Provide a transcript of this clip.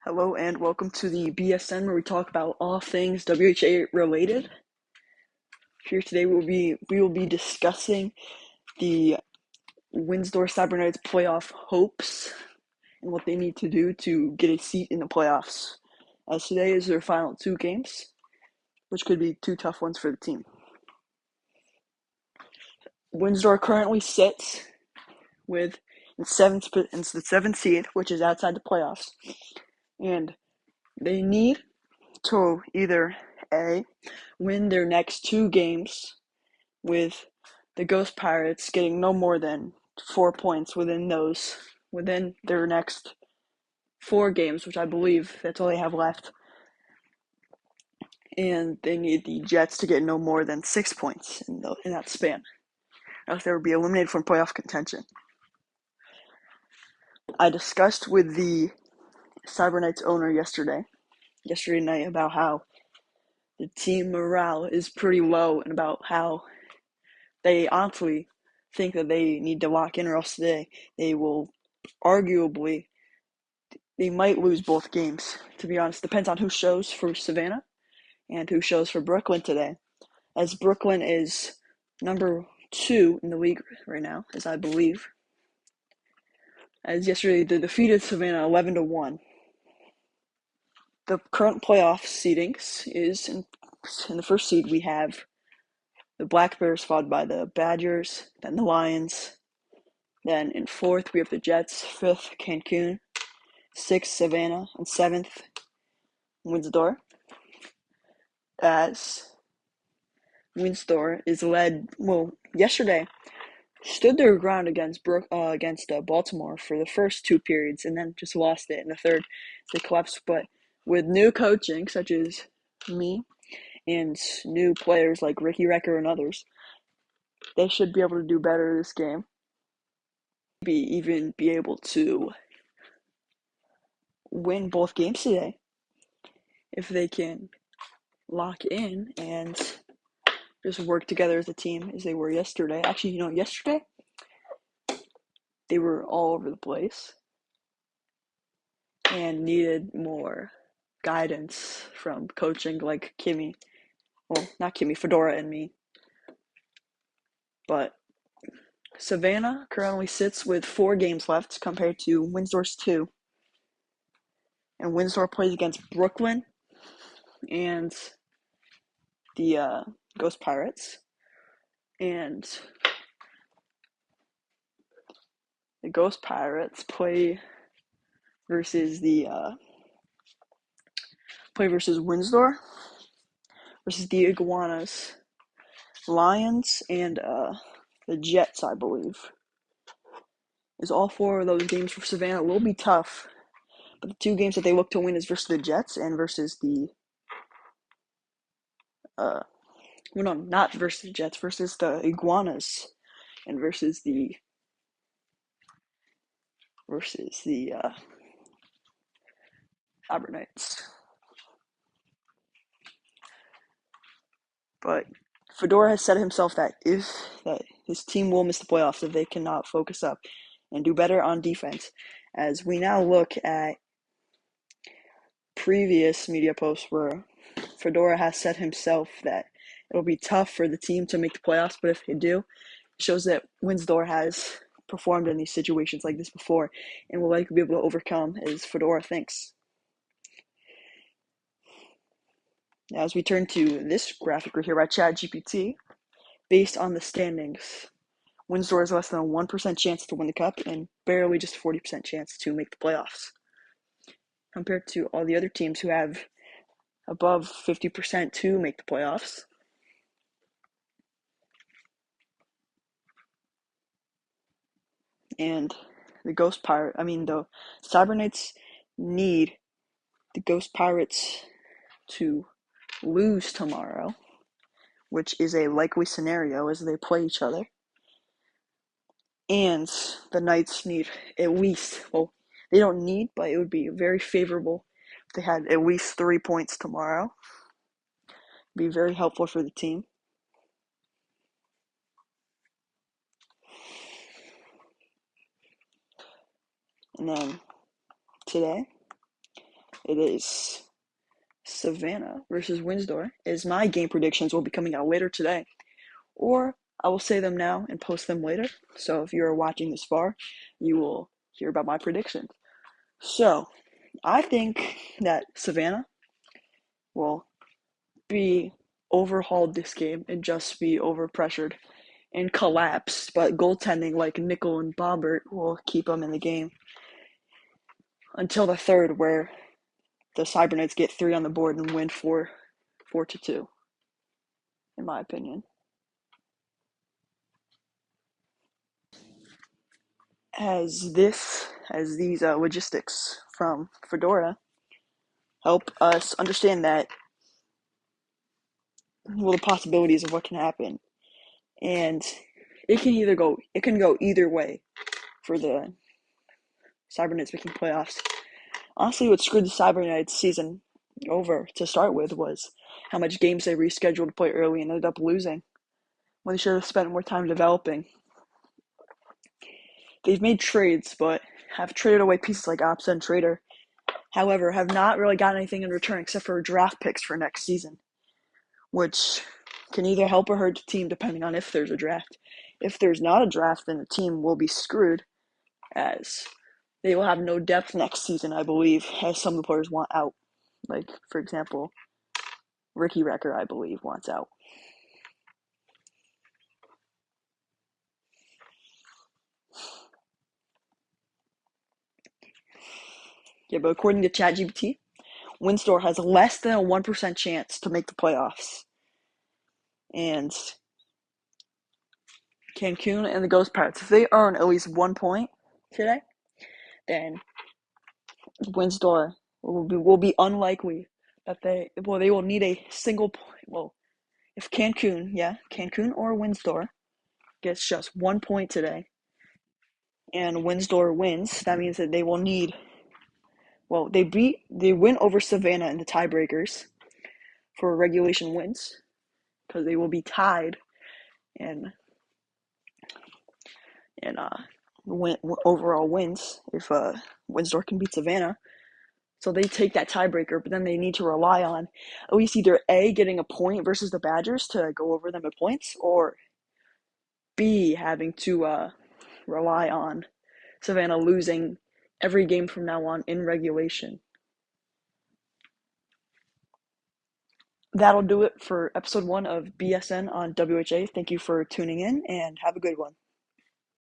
Hello and welcome to the BSN where we talk about all things WHA related. Here today we will be discussing the Windsor CyberKnights playoff hopes and what they need to do to get a seat in the playoffs. As today is their final two games, which could be two tough ones for the team. Windsor currently sits with the seventh seed, which is outside the playoffs, and they need to either A, win their next two games with the Ghost Pirates getting no more than 4 points within their next 4 games, which I believe that's all they have left. And they need the Jets to get no more than 6 points in that span, or else they would be eliminated from playoff contention. I discussed with the CyberKnights owner yesterday night about how the team morale is pretty low and about how they honestly think that they need to lock in or else they will arguably, they might lose both games, to be honest. Depends on who shows for Savannah and who shows for Brooklyn today, as Brooklyn is number 2 in the league right now, as I believe, as yesterday they defeated Savannah 11-1. The current playoff seedings is in the first seed we have the Black Bears, followed by the Badgers, then the Lions. Then in fourth we have the Jets, fifth Cancun, sixth Savannah, and seventh Windsor. As Windsor is led, yesterday stood their ground against Baltimore for the first 2 periods and then just lost it in the third. They collapsed, but with new coaching such as me and new players like Ricky Recker and others, they should be able to do better this game. Maybe even be able to win both games today if they can lock in and just work together as a team as they were yesterday. Actually, yesterday they were all over the place and needed more guidance from coaching like Kimmy. Well, not Kimmy, Fedora and me. But Savannah currently sits with 4 games left compared to Windsor's 2. And Windsor plays against Brooklyn and the Ghost Pirates. And the Ghost Pirates play versus Windsor, versus the Iguanas, Lions, and the Jets, I believe. Is all 4 of those games for Savannah will be tough, but the 2 games that they look to win is versus the Jets and versus the not versus the Jets, versus the Iguanas, and versus the CyberKnights. But Fedora has said himself that his team will miss the playoffs if they cannot focus up and do better on defense. As we now look at previous media posts where Fedora has said himself that it'll be tough for the team to make the playoffs, but if they do, it shows that Windsor has performed in these situations like this before and will likely be able to overcome, as Fedora thinks. Now, as we turn to this graphic right here by ChatGPT, based on the standings, Windsor has less than a 1% chance to win the cup and barely just a 40% chance to make the playoffs, compared to all the other teams who have above 50% to make the playoffs. And the CyberKnights need the Ghost Pirates to lose tomorrow, which is a likely scenario as they play each other. And the Knights need at least, they don't need, but it would be very favorable if they had at least 3 points tomorrow. It'd be very helpful for the team. And then today it is Savannah versus Windsor, as my game predictions will be coming out later today. Or I will say them now and post them later. So if you're watching this far, you will hear about my predictions. So I think that Savannah will be overhauled this game and just be overpressured and collapse, but goaltending like Nickel and Bombert will keep them in the game until the third, where the CyberKnights get 3 on the board and win 4-2, in my opinion. As these logistics from Fedora help us understand that, well, the possibilities of what can happen, and it can go either way for the CyberKnights making playoffs. Honestly, what screwed the CyberKnights season over to start with was how much games they rescheduled to play early and ended up losing when they should have spent more time developing. They've made trades, but have traded away pieces like Opsa and Trader. However, have not really gotten anything in return except for draft picks for next season, which can either help or hurt the team depending on if there's a draft. If there's not a draft, then the team will be screwed, as they will have no depth next season, I believe, as some of the players want out. Like, for example, Ricky Recker, I believe, wants out. Yeah, but according to ChatGPT, Windsor has less than a 1% chance to make the playoffs. And Cancun and the Ghost Pirates, if they earn at least 1 point today, then Windsor will be unlikely that they will need a single point. Well, if Cancun or Windsor gets just 1 point today, and Windsor wins, that means that they will need. Well, they win over Savannah in the tiebreakers for regulation wins, because they will be tied in overall wins if Windsor can beat Savannah. So they take that tiebreaker, but then they need to rely on at least either A, getting a point versus the Badgers to go over them at points, or B, having to rely on Savannah losing every game from now on in regulation. That'll do it for episode 1 of BSN on WHA. Thank you for tuning in, and have a good one.